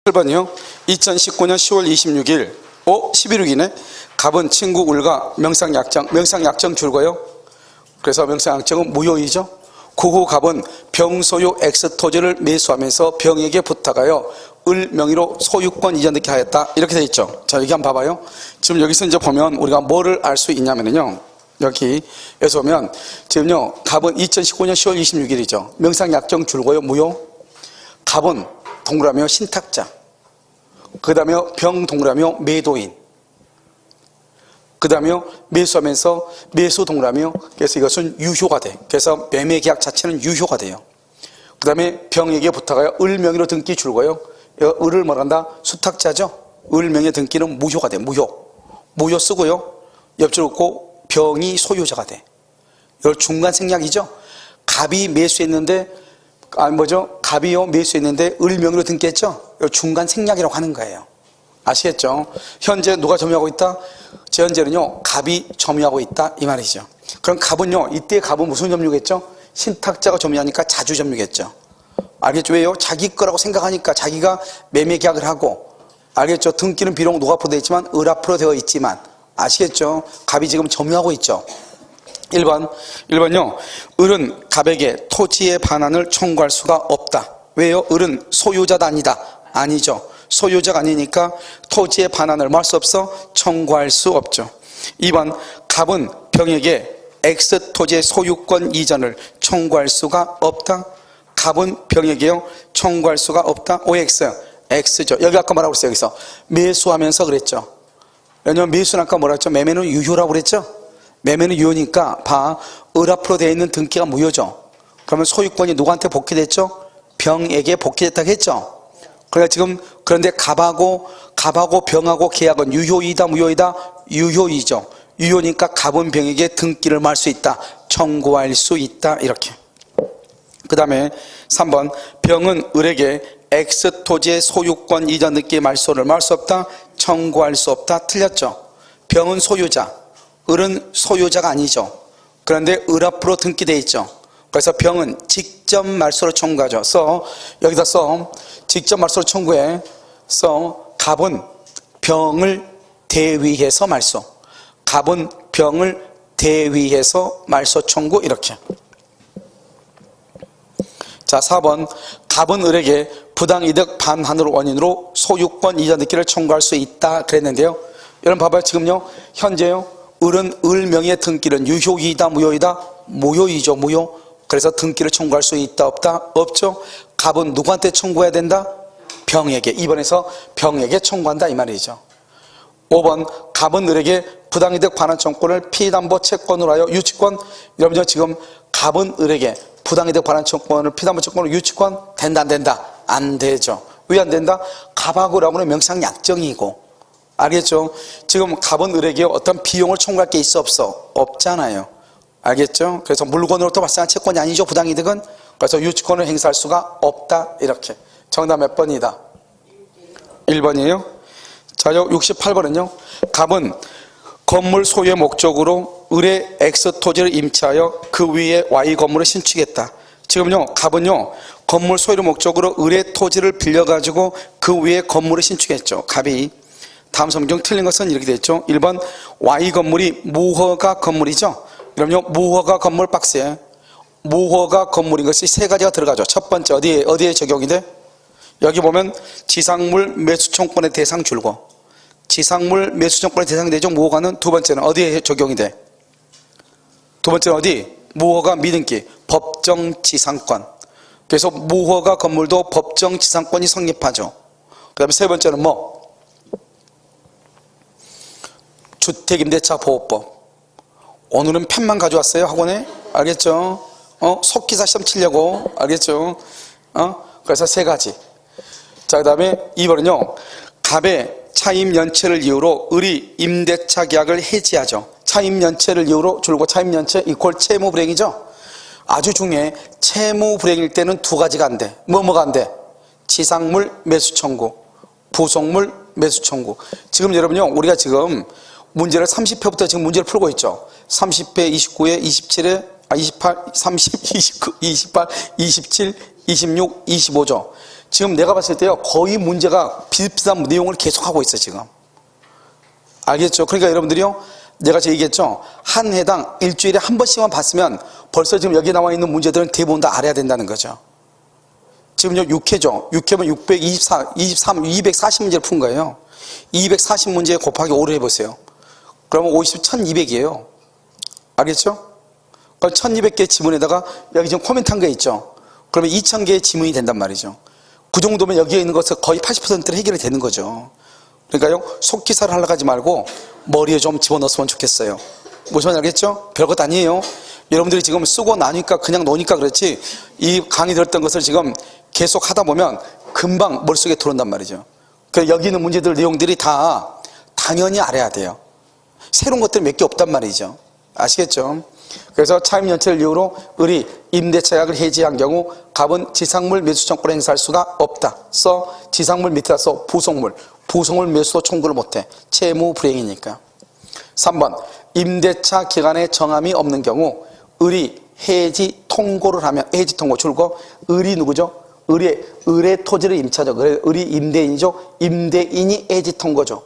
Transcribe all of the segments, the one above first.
7번이요. 2019년 10월 26일 11일이네. 갑은 친구 울가 명상약정 줄거요. 그래서 명상약정은 무효이죠. 그 후 갑은 병소유 X토지를 매수하면서 병에게 부탁하여 을 명의로 소유권 이전받게 하였다. 이렇게 되어 있죠. 자, 여기 한번 봐봐요. 지금 여기서 이제 보면 우리가 뭐를 알 수 있냐면요. 여기서 보면 지금요. 갑은 2019년 10월 26일이죠. 명상약정 줄거요. 무효. 갑은 동그라미요 신탁자, 그 다음에 병 동그라미요 매도인, 그 다음에 매수하면서 매수 동그라미요. 그래서 이것은 유효가 돼. 그래서 매매계약 자체는 유효가 돼요. 그 다음에 병에게 부탁하여 을 명의로 등기 줄거요. 을을 뭐란다? 수탁자죠. 을 명의 등기는 무효가 돼. 무효 쓰고요. 옆줄 긋고 병이 소유자가 돼. 이걸 중간 생략이죠. 갑이 매수했는데 갑이요 매수했는데 을 명의로 등기했죠. 중간 생략이라고 하는 거예요. 아시겠죠? 현재 누가 점유하고 있다? 현재는요 갑이 점유하고 있다 이 말이죠. 그럼 갑은요 이때 갑은 무슨 점유겠죠? 신탁자가 점유하니까 자주 점유겠죠. 알겠죠? 왜요? 자기 거라고 생각하니까 자기가 매매 계약을 하고, 알겠죠? 등기는 비록 누가 앞으로 되어 있지만 을 앞으로 되어 있지만, 아시겠죠? 갑이 지금 점유하고 있죠. 1번요. 을은 갑에게 토지의 반환을 청구할 수가 없다. 왜요? 을은 소유자가 아니다. 아니죠. 소유자가 아니니까 토지의 반환을 뭐 할 수 없어? 청구할 수 없죠. 2번. 갑은 병에게 X 토지의 소유권 이전을 청구할 수가 없다. 갑은 병에게요 청구할 수가 없다. OX. X죠. 여기 아까 뭐라고 그랬어요? 여기서 매수하면서 그랬죠. 왜냐면 매수는 아까 뭐라 했죠? 매매는 유효라고 그랬죠. 매매는 유효니까 을 앞으로 되어 있는 등기가 무효죠. 그러면 소유권이 누구한테 복귀됐죠? 병에게 복귀됐다고 했죠. 그러니까 지금 그런데 갑하고 병하고 계약은 유효이다 무효이다? 유효이죠. 유효니까 갑은 병에게 등기를 말 수 있다. 청구할 수 있다. 이렇게. 그 다음에 3번. 병은 을에게 X 토지의 소유권 이전 등기 말소를 말 수 없다. 청구할 수 없다. 틀렸죠. 병은 소유자, 을은 소유자가 아니죠. 그런데 을 앞으로 등기되어 있죠. 그래서 병은 직접 말소를 청구하죠. 여기다 직접 말소를 청구해. 갑은 병을 대위해서 말소, 갑은 병을 대위해서 말소 청구. 이렇게. 자, 4번. 갑은 을에게 부당이득 반환을 원인으로 소유권 이전 등기를 청구할 수 있다 그랬는데요. 여러분 봐봐요. 지금요 현재요 을은 을 명의 등기는 유효이다 무효이다? 무효이죠. 무효. 그래서 등기를 청구할 수 있다 없다? 없죠. 갑은 누구한테 청구해야 된다? 병에게. 이번에서 병에게 청구한다 이 말이죠. 5번. 갑은 을에게 부당이득 반환 청구권을 피담보 채권으로 하여 유치권. 여러분요 지금 갑은 을에게 부당이득 반환 청구권을 피담보 채권으로 유치권 된다 안 된다? 안 되죠. 왜 안 된다? 갑하고 을하고는 명상약정이고, 알겠죠? 지금 갑은 을에게 어떤 비용을 청구할 게 있어 없어? 없잖아요. 알겠죠? 그래서 물건으로부터 발생한 채권이 아니죠. 부당이득은. 그래서 유치권을 행사할 수가 없다. 이렇게. 정답 몇 번이다? 1번이에요. 자, 68번은요. 갑은 건물 소유의 목적으로 을의 X 토지를 임차하여 그 위에 Y 건물을 신축했다. 지금요 갑은요 건물 소유의 목적으로 을의 토지를 빌려가지고 그 위에 건물을 신축했죠. 갑이. 다음 성경 틀린 것은 이렇게 됐죠. 1번. Y 건물이 무허가 건물이죠. 그럼요 무허가 건물 박스에 무허가 건물인 것이 세 가지가 들어가죠. 첫 번째 어디에 적용이 돼? 여기 보면 지상물 매수청권의 대상 줄고, 지상물 매수청권의 대상이 되죠. 무허가는. 두 번째는 어디에 적용이 돼? 두 번째는 어디? 무허가 미등기 법정지상권. 그래서 무허가 건물도 법정지상권이 성립하죠. 그 다음에 세 번째는 뭐? 주택임대차 보호법. 오늘은 펜만 가져왔어요 학원에. 알겠죠? 속기사 시험 치려고. 알겠죠? 그래서 세 가지. 자, 그 다음에 2번은요 갑의 차임연체를 이유로 을이 임대차 계약을 해지하죠. 차임연체를 이유로 줄고 차임연체 이퀄 채무불이행이죠. 아주 중요해. 채무불이행일 때는 두 가지가 안 돼. 뭐가 안 돼? 지상물 매수청구, 부속물 매수청구. 지금 여러분요 우리가 지금 문제를 30회부터 지금 문제를 풀고 있죠. 30회, 29회, 27회, 28, 30, 29, 28, 27, 26, 25죠. 지금 내가 봤을 때요, 거의 문제가 비슷비슷한 내용을 계속하고 있어, 지금. 알겠죠? 그러니까 여러분들이요, 내가 얘기했죠? 한 해당 일주일에 한 번씩만 봤으면 벌써 지금 여기 나와 있는 문제들은 대부분 다 알아야 된다는 거죠. 지금요, 6회죠. 6회면 240문제를 푼 거예요. 240문제 곱하기 5를 해보세요. 그러면 1200이에요. 알겠죠? 그럼 1200개의 지문에다가 여기 지금 코멘트 한 게 있죠. 그러면 2000개의 지문이 된단 말이죠. 그 정도면 여기에 있는 것은 거의 80%는 해결이 되는 거죠. 그러니까요, 속기사를 하려고 하지 말고 머리에 좀 집어넣었으면 좋겠어요. 무슨 말인지 알겠죠? 별것 아니에요. 여러분들이 지금 쓰고 나니까 그냥 노니까 그렇지, 이 강의 들었던 것을 지금 계속 하다 보면 금방 머릿속에 들어온단 말이죠. 그래서 여기 있는 문제들 내용들이 다 당연히 알아야 돼요. 새로운 것들이 몇 개 없단 말이죠. 아시겠죠? 그래서 차임연체를 이유로 을이 임대차 계약을 해지한 경우 갑은 지상물 매수청구를 행사할 수가 없다. 지상물 밑에다 써 부속물 매수도 청구를 못해. 채무 불이행이니까. 3번 임대차 기간에 정함이 없는 경우 을이 해지 통고를 하면, 해지 통고 줄거, 을이 누구죠? 을의 토지를 임차죠. 을이 임대인이죠. 임대인이 해지 통고죠.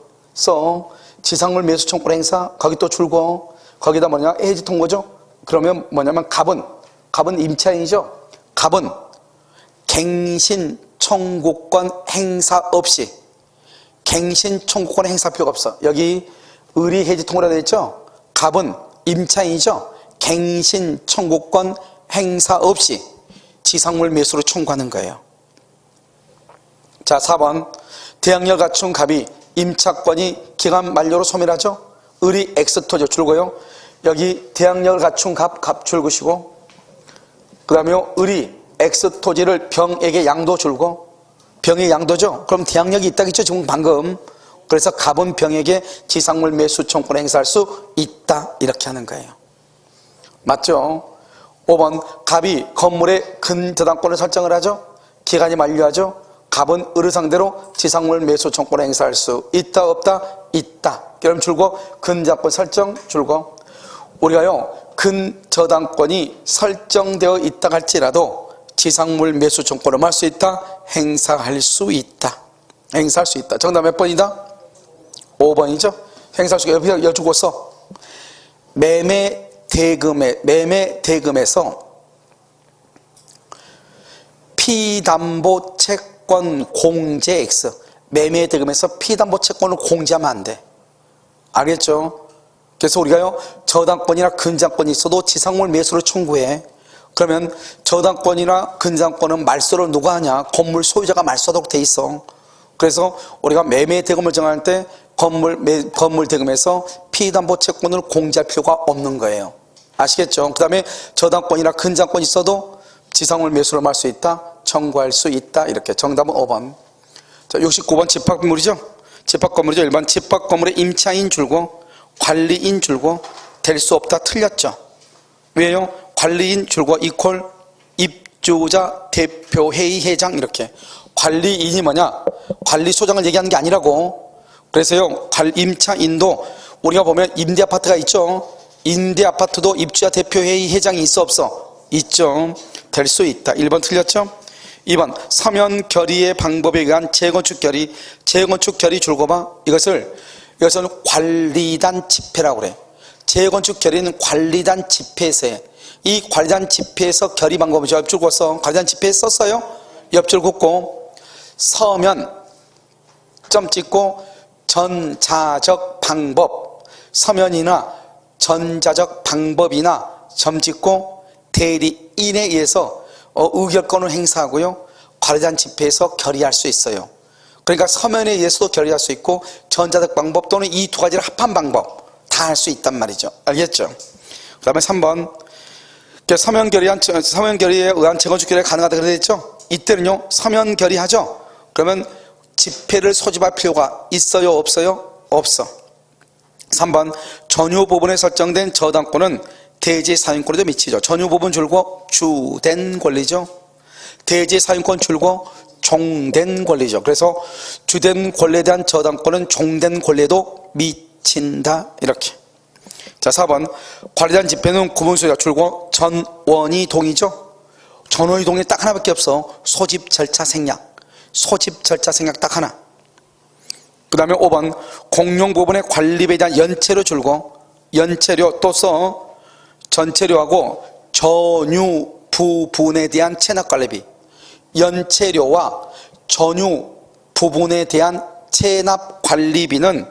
지상물 매수 청구 행사, 거기 또 줄거, 거기다 뭐냐, 해지 통고죠. 그러면 뭐냐면 갑은 임차인이죠. 갑은 갱신 청구권 행사 없이, 갱신 청구권 행사 필요가 없어. 여기 을이 해지 통고라 되어 있죠. 갑은 임차인이죠. 갱신 청구권 행사 없이 지상물 매수로 청구하는 거예요. 자, 4번 대항력 갖춘 갑이 임차권이 기간 만료로 소멸하죠. 을이 X토지 줄고요. 여기 대항력을 갖춘 갑 줄고시고, 그 다음에 을이 X토지를 병에게 양도 줄고, 병의 양도죠. 그럼 대항력이 있다겠죠, 지금 방금. 그래서 갑은 병에게 지상물 매수 청구를 행사할 수 있다, 이렇게 하는 거예요. 맞죠? 5번 갑이 건물의 근저당권을 설정을 하죠. 기간이 만료하죠. 갑은 을을 상대로 지상물 매수 청구를 행사할 수 있다, 없다? 있다. 그럼 줄고 근저당권 설정 줄고, 우리가요, 근저당권이 설정되어 있다 할지라도 지상물 매수 청구를 할 수 있다, 행사할 수 있다. 행사할 수 있다. 정답 몇 번이다? 5번이죠. 행사할 수 있다. 여쭈고 써. 매매 대금에서 피담보 채권 공제 X, 매매 대금에서 피담보 채권을 공제하면 안 돼. 알겠죠? 그래서 우리가요, 저당권이나 근저당권이 있어도 지상물 매수를 청구해. 그러면 저당권이나 근저당권은 말소를 누가 하냐? 건물 소유자가 말소하도록 돼 있어. 그래서 우리가 매매 대금을 정할 때 건물 대금에서 피담보 채권을 공제할 필요가 없는 거예요. 아시겠죠? 그 다음에 저당권이나 근저당권이 있어도 지상물 매수를 할 수 있다, 청구할 수 있다. 이렇게. 정답은 5번. 자, 69번 집합건물이죠. 집합건물이죠. 1번 집합건물의 임차인 줄고 관리인 줄고 될 수 없다. 틀렸죠. 왜요? 관리인 줄고 이퀄 입주자 대표회의 회장, 이렇게. 관리인이 뭐냐? 관리소장을 얘기하는 게 아니라고. 그래서요, 임차인도 우리가 보면 임대아파트가 있죠. 임대아파트도 입주자 대표회의 회장이 있어, 없어? 있죠. 될 수 있다. 1번 틀렸죠. 2번 서면 결의의 방법에 의한 재건축 결의 줄거 봐. 이것을 관리단 집회라고 그래. 재건축 결의는 관리단 집회에서 해. 이 관리단 집회에서 결의 방법이죠. 옆줄 긋어. 관리단 집회에 썼어요. 옆줄 긋고 서면 점 찍고 전자적 방법, 서면이나 전자적 방법이나 점 찍고 대리인에 의해서 의결권을 행사하고요, 관리단 집회에서 결의할 수 있어요. 그러니까 서면에 의해서도 결의할 수 있고 전자적 방법 또는 이 두 가지를 합한 방법 다 할 수 있단 말이죠. 알겠죠? 그 다음에 3번 서면 결의에 의한 재건축 결의가 가능하다 그랬죠. 이때는요, 서면 결의하죠. 그러면 집회를 소집할 필요가 있어요, 없어요? 없어. 3번 전유 부분에 설정된 저당권은 대지 사용권에도 미치죠. 전유 부분 줄고 주된 권리죠. 대지 사용권 줄고 종된 권리죠. 그래서 주된 권리에 대한 저당권은 종된 권리에도 미친다. 이렇게. 자, 4번 관리단 집회는 구분소유자 줄고 전원이 동의죠. 전원이 동의 딱 하나밖에 없어. 소집 절차 생략. 소집 절차 생각 딱 하나. 그 다음에 5번 공용 부분의 관리비에 대한 연체료 줄고, 연체료 또 써. 전체료하고 전유 부분에 대한 체납관리비. 연체료와 전유 부분에 대한 체납관리비는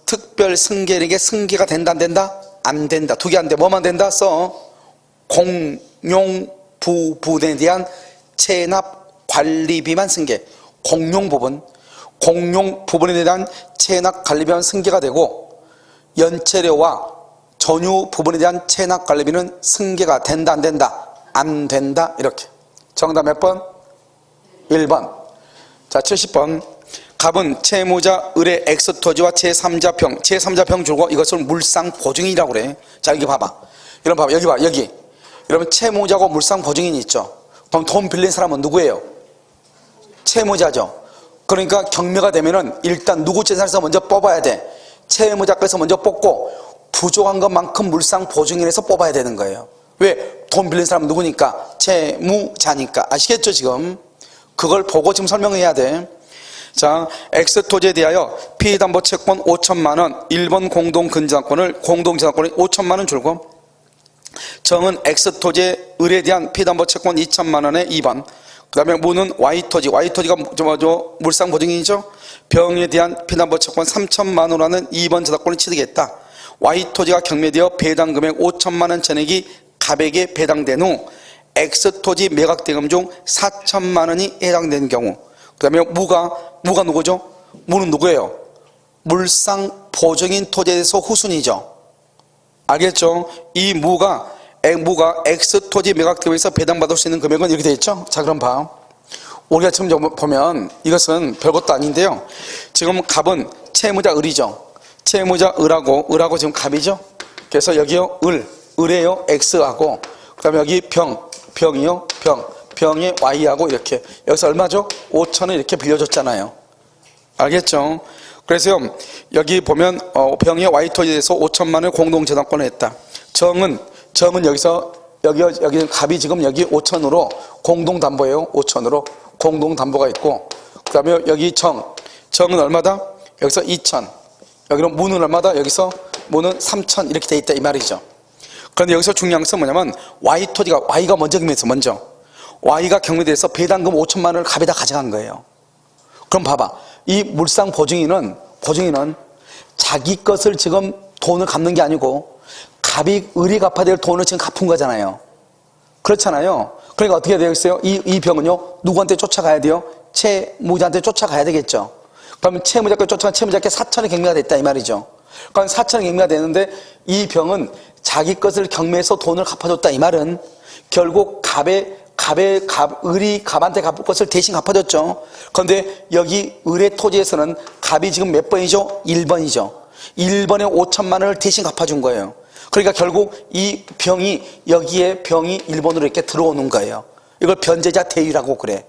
특별 승계에게 승계가 된다 안 된다? 안 된다. 두 개 안 돼. 뭐만 된다? 써. 공용 부분에 대한 체납관리비만 승계. 공용 부분에 대한 체납관리비만 승계가 되고, 연체료와 전유 부분에 대한 체납관리비는 승계가 된다 안 된다? 안 된다. 이렇게. 정답 몇 번? 1번. 자, 70번. 갑은 채무자 을의 엑스토지와 제3자평 주고 이것을 물상보증인이라고 그래. 자, 여기 봐봐. 여러분 봐봐. 여기 봐. 여기. 여러분 채무자고 물상보증인이 있죠. 그럼 돈 빌린 사람은 누구예요? 채무자죠. 그러니까 경매가 되면은 일단 누구 재산에서 먼저 뽑아야 돼. 채무자께서 먼저 뽑고 부족한 것만큼 물상보증인에서 뽑아야 되는 거예요. 왜? 돈 빌린 사람은 누구니까? 채무자니까. 아시겠죠 지금? 그걸 보고 지금 설명해야 돼. 자, X토지에 대하여 피담보채권 5천만 원, 1번 공동저당권을 5천만 원 줄고, 정은 X토지의 을에 대한 피담보채권 2천만 원에 2번, 그 다음에 무는 Y토지가 물상보증인이죠. 병에 대한 피담보채권 3천만 원이라는 2번 저당권을 취득했다. Y토지가 경매되어 배당금액 5천만 원 전액이 갑에게 배당된 후 X토지 매각대금 중 4천만 원이 해당되는 경우, 그 다음에 무가 누구죠? 무는 누구예요? 물상보증인 토지에 대해서 후순위죠. 알겠죠? 이 무가 X토지 매각대금에서 배당받을 수 있는 금액은 이렇게 되어 있죠? 자, 그럼 봐. 우리가 지금 보면 이것은 별것도 아닌데요. 지금 갑은 채무자 을이죠. 채무자 을하고 지금 갑이죠. 그래서 여기요 을에요 X하고, 그 다음에 여기 병이요 병에 Y하고 이렇게, 여기서 얼마죠? 5천원 이렇게 빌려줬잖아요. 알겠죠? 그래서 여기 보면 병의 Y토지에 대해서 5천만 원의 공동저당권을 했다. 정은 여기서 여기 갑이 지금 여기 5천으로 공동담보예요. 5천으로 공동담보가 있고, 그 다음에 여기 정은 얼마다? 여기서 2천. 여기는 무는 얼마다? 여기서 무는 3천 이렇게 돼 있다 이 말이죠. 그런데 여기서 중요한 것은 뭐냐면 Y가 먼저 경매했어. Y가 경매돼서 배당금 5천만 원을 갑에다 가져간 거예요. 그럼 봐봐. 이 물상보증인은 자기 것을 지금 돈을 갚는 게 아니고 을이 갚아야 될 돈을 지금 갚은 거잖아요. 그렇잖아요. 그러니까 어떻게 되어 있어요? 이 병은요, 누구한테 쫓아가야 돼요? 채무자한테 쫓아가야 되겠죠. 그러면 채무자께 쫓아간 채무자께 4천의 경매가 됐다 이 말이죠. 그럼 4천의 경매가 되는데 이 병은 자기 것을 경매해서 돈을 갚아줬다 이 말은 결국 을이 갑한테 갚을 것을 대신 갚아줬죠. 그런데 여기 을의 토지에서는 갑이 지금 몇 번이죠? 1번이죠. 1번에 5천만 원을 대신 갚아준 거예요. 그러니까 결국 이 여기에 병이 1번으로 이렇게 들어오는 거예요. 이걸 변제자 대위라고 그래.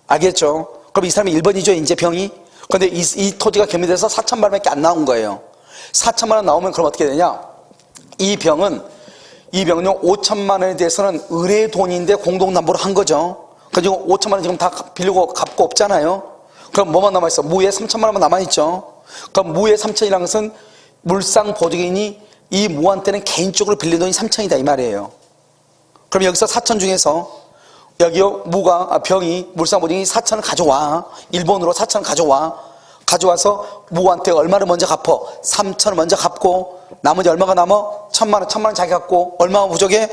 알겠죠? 그럼 이 사람이 1번이죠, 이제 병이. 그런데 이 토지가 경매돼서 4천만 원밖에 안 나온 거예요. 4천만 원 나오면 그럼 어떻게 되냐? 이 병은요 5천만 원에 대해서는 을의 돈인데 공동담보를 한 거죠. 그리고 5천만 원 지금 다 빌리고 갚고 없잖아요. 그럼 뭐만 남아있어? 무에 3천만 원만 남아있죠. 그럼 무에 3천이라는 것은 물상보증인이 이 무한테는 개인적으로 빌린 돈이 3천이다 이 말이에요. 그럼 여기서 4천 중에서 여기요 병이 물상보증인이 4천을 가져와. 1번으로 4천을 가져와서 무한테 얼마를 먼저 갚어? 3천을 먼저 갚고 나머지 얼마가 남아? 1,000만 원 자기 갖고 얼마가 부족해?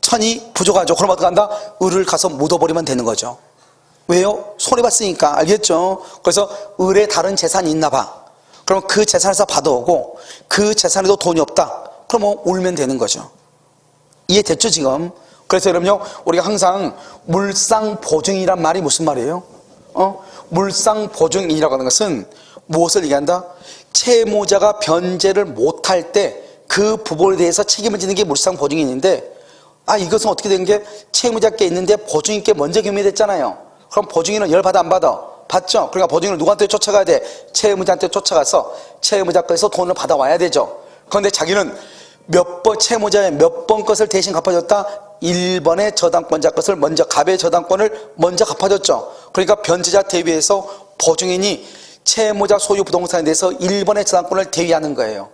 1,000이 부족하죠. 그럼 어떡한다? 을을 가서 묻어버리면 되는 거죠. 왜요? 손해봤으니까. 알겠죠? 그래서 을에 다른 재산이 있나 봐. 그럼 그 재산에서 받아오고 그 재산에도 돈이 없다. 그럼 울면 되는 거죠. 이해됐죠 지금? 그래서 여러분요, 우리가 항상 물상보증이란 말이 무슨 말이에요? 물상보증이라고 하는 것은 무엇을 얘기한다? 채무자가 변제를 못할 때 그 부분에 대해서 책임을 지는 게 물상보증인인데, 이것은 어떻게 된 게 채무자께 있는데 보증인께 먼저 경매됐잖아요. 그럼 보증인은 열받아 안 받아? 받죠. 그러니까 보증인을 누구한테 쫓아가야 돼? 채무자한테 쫓아가서 채무자께서 돈을 받아와야 되죠. 그런데 자기는 몇 번 채무자의 몇 번 것을 대신 갚아줬다? 1번의 저당권자 것을 먼저, 갑의 저당권을 먼저 갚아줬죠. 그러니까 변제자 대위에서 보증인이 채무자 소유 부동산에 대해서 1번의 저당권을 대위하는 거예요.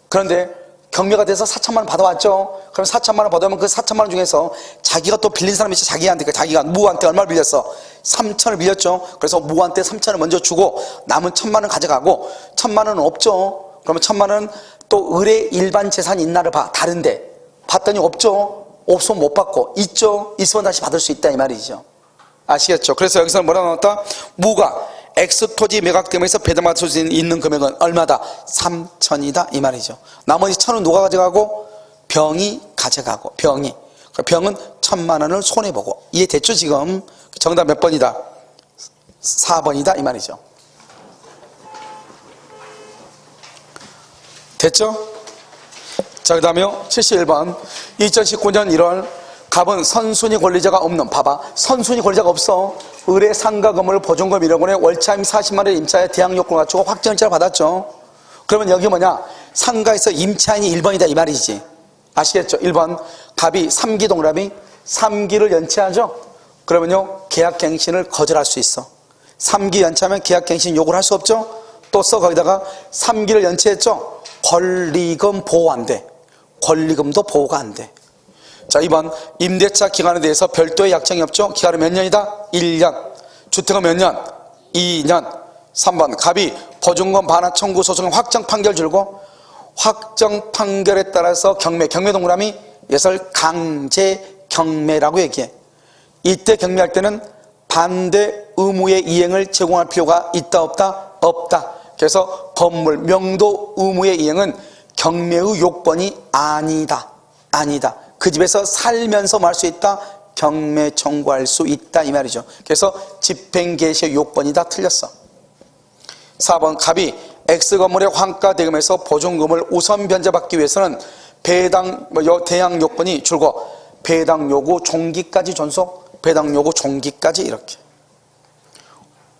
그런데 경매가 돼서 4천만 원 받아왔죠. 그럼 4천만 원 받아오면 그 4천만 원 중에서 자기가 또 빌린 사람이 있어. 자기가 무한테 얼마를 빌렸어? 3천을 빌렸죠. 그래서 무한테 3천을 먼저 주고 남은 1천만 원 가져가고 1천만 원은 없죠. 그러면 1천만 원은 또 을의 일반 재산이 있나를 봐. 다른데 봤더니 없죠. 없으면 못 받고, 있죠. 있으면 다시 받을 수 있다 이 말이죠. 아시겠죠? 그래서 여기서 뭐라 나왔다? 무가 X 토지 매각되면서 배당받을 수 있는 금액은 얼마다? 3천이다 이 말이죠. 나머지 1천은 누가 가져가고? 병이 가져가고. 병이. 병은 1천만 원을 손해보고. 이해됐죠 지금? 정답 몇 번이다? 4번이다 이 말이죠. 됐죠? 자, 그 다음에 71번 2019년 1월 갑은 선순위 권리자가 없는, 봐봐, 선순위 권리자가 없어. 을의 상가 건물 보증금 1억 원에 월차임 40만 원의 임차에 대항 요건을 갖추고 확정일자를 받았죠. 그러면 여기 뭐냐? 상가에서 임차인이 1번이다 이 말이지. 아시겠죠? 1번 갑이 3기 동갑이 3기를 연체하죠. 그러면요 계약갱신을 거절할 수 있어. 3기 연체하면 계약갱신 요구를 할 수 없죠. 또 써 거기다가 3기를 연체했죠. 권리금 보호 안 돼. 권리금도 보호가 안 돼. 자, 2번 임대차 기간에 대해서 별도의 약정이 없죠. 기간은 몇 년이다? 1년. 주택은 몇 년? 2년. 3번 갑이 보증금 반환 청구 소송의 확정 판결 줄고 확정 판결에 따라서 경매 동그라미 예설 강제 경매라고 얘기해. 이때 경매할 때는 반대 의무의 이행을 제공할 필요가 있다 없다? 없다. 그래서 건물 명도 의무의 이행은 경매의 요건이 아니다. 그 집에서 살면서 뭐 할 수 있다? 경매 청구할 수 있다 이 말이죠. 그래서 집행개시의 요건이 다 틀렸어. 4번 갑이 X건물의 환가 대금에서 보증금을 우선 변제받기 위해서는 대항 요건이 줄고 배당 요구 종기까지 존속, 배당 요구 종기까지 이렇게.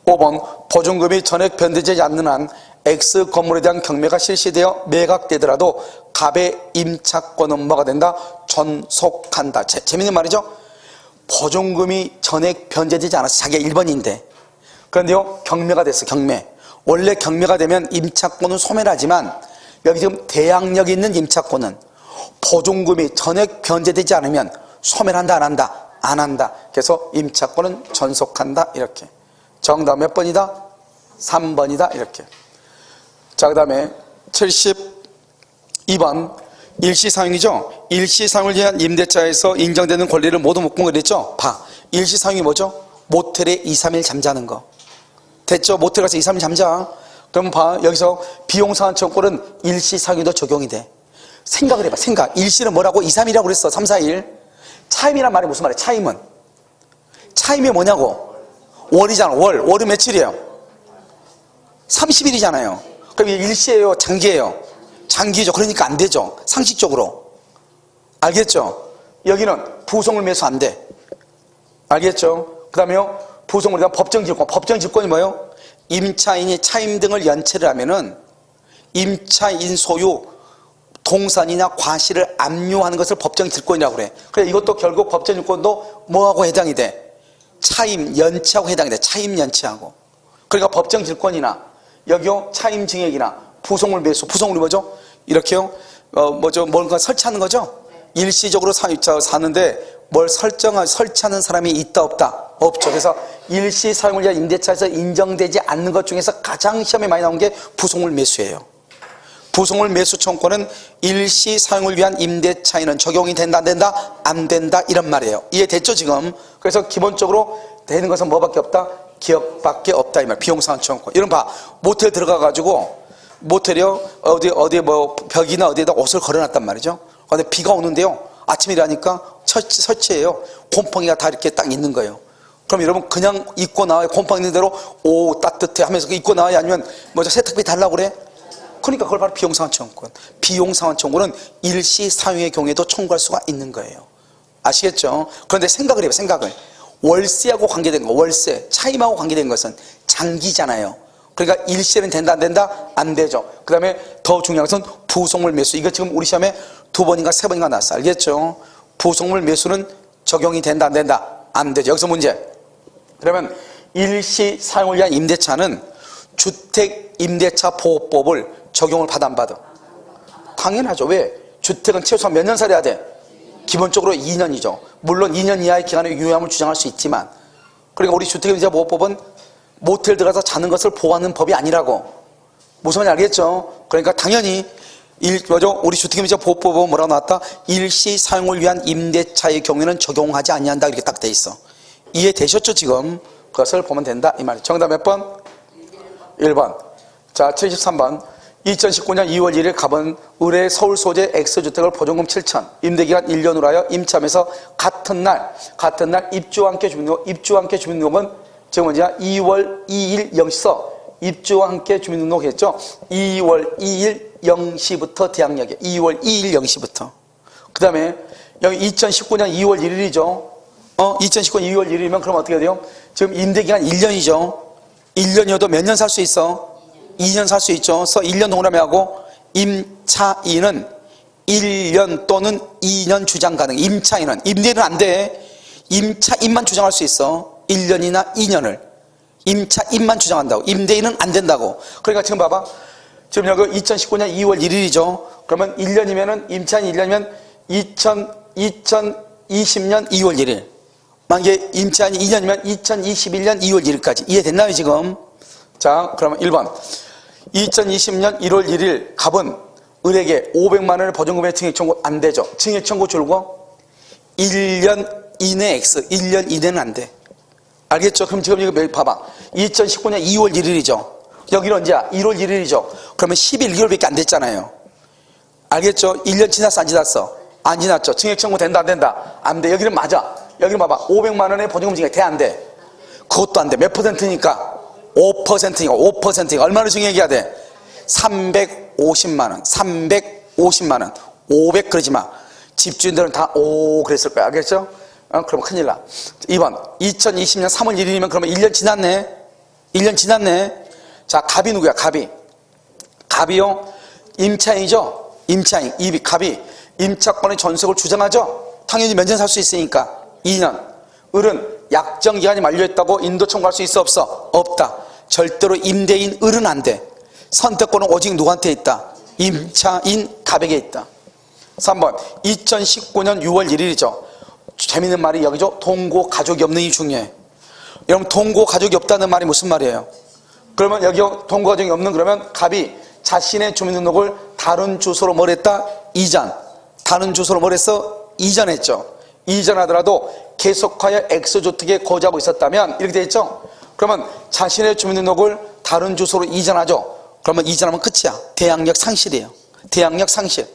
5번 보증금이 전액 변제되지 않는 한 X 건물에 대한 경매가 실시되어 매각되더라도 갑의 임차권은 뭐가 된다? 존속한다. 재밌는 말이죠. 보증금이 전액 변제되지 않아서 자기가 1번인데 그런데요 경매가 됐어. 경매. 원래 경매가 되면 임차권은 소멸하지만 여기 지금 대항력이 있는 임차권은 보증금이 전액 변제되지 않으면 소멸한다 안 한다? 안 한다. 그래서 임차권은 존속한다 이렇게. 정답 몇 번이다? 3번이다 이렇게. 자, 그 다음에 72번 일시사용이죠. 일시사용을 위한 임대차에서 인정되는 권리를 모두 묶은 거 그랬죠. 봐, 일시사용이 뭐죠? 모텔에 2, 3일 잠자는 거. 됐죠? 모텔 가서 2, 3일 잠자. 그럼 봐, 여기서 비용상환청구는 일시사용에도 적용이 돼. 생각을 해봐. 생각. 일시는 뭐라고? 2, 3일이라고 그랬어. 3, 4일. 차임이란 말이 무슨 말이야? 차임이 뭐냐고? 월이잖아. 월은 며칠이에요? 30일이잖아요. 그럼 일시예요? 장기예요? 장기죠. 그러니까 안 되죠. 상식적으로. 알겠죠? 여기는 부속물 매수 안 돼. 알겠죠? 그 다음에요. 부속물에 대한 법정질권. 법정질권이 뭐예요? 임차인이 차임 등을 연체를 하면은 임차인 소유 동산이나 과실을 압류하는 것을 법정질권이라고 그래. 그래 이것도 결국 법정질권도 뭐하고 해당이 돼? 차임 연체하고 해당이 돼. 차임 연체하고. 그러니까 법정질권이나 여기요 차임 증액이나 부속물 매수. 부속물이 뭐죠? 이렇게요 뭔가 설치하는 거죠. 일시적으로 사는데 뭘 설치하는 사람이 있다 없다? 없죠. 그래서 일시 사용을 위한 임대차에서 인정되지 않는 것 중에서 가장 시험에 많이 나온 게 부속물 매수예요. 부속물 매수 청구권은 일시 사용을 위한 임대차에는 적용이 된다 안 된다? 안 된다 이런 말이에요. 이해됐죠 지금? 그래서 기본적으로 되는 것은 뭐밖에 없다? 기억밖에 없다 이 말. 비용상환 청구권. 이런 봐. 모텔 들어가가지고 모텔이요 어디 뭐 벽이나 어디에다 옷을 걸어놨단 말이죠. 근데 비가 오는데요 아침에 일하니까 설치해요. 곰팡이가 다 이렇게 딱 있는 거예요. 그럼 여러분 그냥 입고 나와요? 곰팡이 있는 대로 오 따뜻해 하면서 입고 나와요? 아니면 먼저 세탁비 달라고 그래? 그러니까 그걸 바로 비용상환 청구권. 비용상환 청구는 일시 사용의 경우에도 청구할 수가 있는 거예요. 아시겠죠? 그런데 생각을 해요. 월세하고 관계된 거. 월세 차임하고 관계된 것은 장기잖아요. 그러니까 일시에는 된다 안 된다? 안 되죠. 그 다음에 더 중요한 것은 부속물 매수. 이거 지금 우리 시험에 2번인가 3번인가 나왔어. 알겠죠? 부속물 매수는 적용이 된다 안 된다? 안 되죠. 여기서 문제. 그러면 일시 사용을 위한 임대차는 주택임대차보호법을 적용을 받아 안 받아? 당연하죠. 왜? 주택은 최소한 몇 년 살아야 돼? 기본적으로 2년이죠. 물론 2년 이하의 기간의 유효함을 주장할 수 있지만, 그러니까 우리 주택임대차보호법은 모텔 들어가서 자는 것을 보호하는 법이 아니라고. 무슨 말인지 알겠죠? 그러니까 당연히 우리 주택임대차보호법은 뭐라고 나왔다? 일시 사용을 위한 임대차의 경우에는 적용하지 아니한다, 이렇게 딱 돼 있어. 이해되셨죠 지금? 그것을 보면 된다 이 말이에요. 정답 몇 번? 1번. 자, 73번. 2019년 2월 1일 갑은 의뢰 서울 소재 X주택을 보증금 7천, 임대기간 1년으로 하여 임차하면서 같은 날 입주와 함께 주민등록은 지금 뭐냐? 2월 2일 0시서 입주와 함께 주민등록 했죠? 2월 2일 0시부터 대항력에 2월 2일 0시부터. 그 다음에 여기 2019년 2월 1일이죠? 2019년 2월 1일이면 그럼 어떻게 돼요? 지금 임대기간 1년이죠? 1년이어도 몇 년 살 수 있어? 2년 살 수 있죠. 그래서 1년 동그라미 하고 임차인은 1년 또는 2년 주장 가능. 임차인은, 임대인은 안 돼. 임차인만 주장할 수 있어. 1년이나 2년을. 임차인만 주장한다고. 임대인은 안 된다고. 그러니까 지금 봐봐. 지금 여기 2019년 2월 1일이죠. 그러면 1년이면은, 임차인 1년이면 2020년 2월 1일. 만약에 임차인이 2년이면 2021년 2월 1일까지. 이해됐나요, 지금? 자, 그러면 1번. 2020년 1월 1일 갑은 을에게 500만 원의 보증금의 증액 청구 안 되죠. 증액 청구 줄고 1년 이내 X, 1년 이내는 안 돼. 알겠죠? 그럼 지금 이거 매일 봐봐. 2019년 2월 1일이죠. 여기는 언제야? 1월 1일이죠. 그러면 11개월밖에 안 됐잖아요. 알겠죠? 1년 지났어, 안 지났어? 안 지났죠. 증액 청구 된다, 안 된다? 안 돼. 여기는 맞아. 여기는 봐봐. 500만 원의 보증금 증액 돼, 안 돼? 그것도 안 돼. 몇 %니까? 5%니까 얼마나 증액해야 돼? 350만 원, 350만 원, 500 그러지 마. 집주인들은 다 그랬을 거야. 알겠죠? 그럼 큰일 나. 2번. 2020년 3월 1일이면 그러면 1년 지났네. 1년 지났네. 자, 갑이 누구야? 갑이요? 임차인이죠? 임차인. 갑이 임차권의 전속을 주장하죠? 당연히 몇 년 살 수 있으니까 2년. 을은 약정 기간이 만료했다고 인도 청구할 수 있어 없어? 없다. 절대로 임대인 을은 안 돼. 선택권은 오직 누구한테 있다? 임차인 갑에게 있다. 3번. 2019년 6월 1일이죠. 재밌는 말이 여기죠. 동거 가족이 없는 이 중요해. 여러분, 동거 가족이 없다는 말이 무슨 말이에요? 그러면 여기 동거 가족이 없는, 그러면 갑이 자신의 주민등록을 다른 주소로 뭘 했다? 이전. 다른 주소로 뭘 했어? 이전했죠. 이전하더라도 계속하여 X주택에 거주하고 있었다면 이렇게 돼 있죠. 그러면 자신의 주민등록을 다른 주소로 이전하죠. 그러면 이전하면 끝이야. 대항력 상실이에요. 대항력 상실.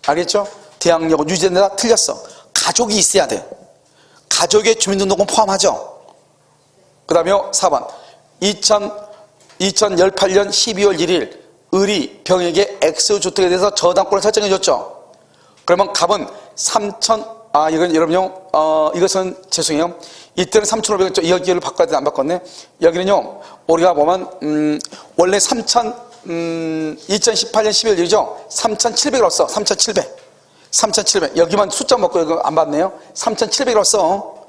알겠죠? 대항력은 유지된다. 틀렸어. 가족이 있어야 돼. 가족의 주민등록은 포함하죠. 그 다음에 4번. 2018년 12월 1일 을이 병에게 X주택에 대해서 저당권을 설정해 줬죠. 그러면 갑은 3천, 이건 여러분요, 이것은 죄송해요. 이때는 3,500원, 여기를 바꿔야 돼, 안 바꿨네. 여기는요, 우리가 보면, 원래 2018년 12월 1일이죠. 3,700으로 써. 3,700. 여기만 숫자 먹고 이거 안 받네요. 3,700으로 써.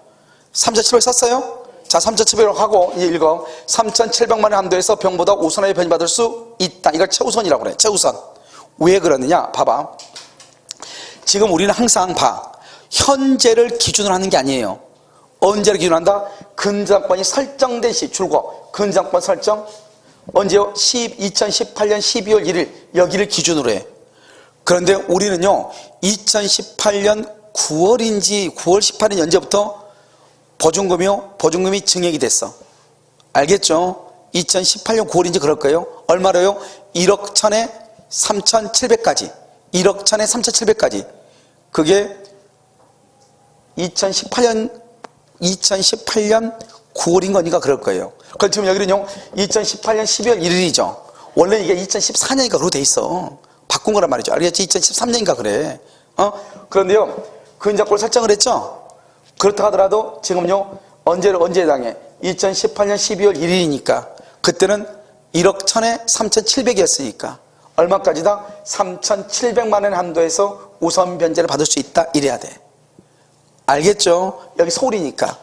3,700 썼어요? 자, 3,700으로 하고, 읽어. 3,700만 원 한도에서 병보다 우선하게 변제받을 수 있다. 이걸 최우선이라고 그래. 최우선. 왜 그러느냐? 봐봐. 지금 우리는 항상 현재를 기준으로 하는 게 아니에요. 언제를 기준으로 한다? 근저당권이 설정된 시, 줄거. 근저당권 설정. 언제요? 2018년 12월 1일. 여기를 기준으로 해. 그런데 우리는요, 2018년 9월인지 9월 18일 언제부터 보증금이 증액이 됐어. 알겠죠? 2018년 9월인지 그럴 거예요. 얼마로요? 1억 1천에 3,700까지. 1억 1천에 3,700까지. 그게 2018년 9월인 거니까 그럴 거예요. 그럼 지금 여기는요, 2018년 12월 1일이죠. 원래 이게 2014년이니까 그러고 돼 있어. 바꾼 거란 말이죠. 알겠지? 2013년인가 그래. 그런데요, 근저당권을 설정을 했죠? 그렇다 하더라도 지금요, 언제에 해당해? 2018년 12월 1일이니까 그때는 1억 1000에 3700이었으니까 얼마까지다? 3700만 원의 한도에서 우선 변제를 받을 수 있다 이래야 돼. 알겠죠? 여기 서울이니까.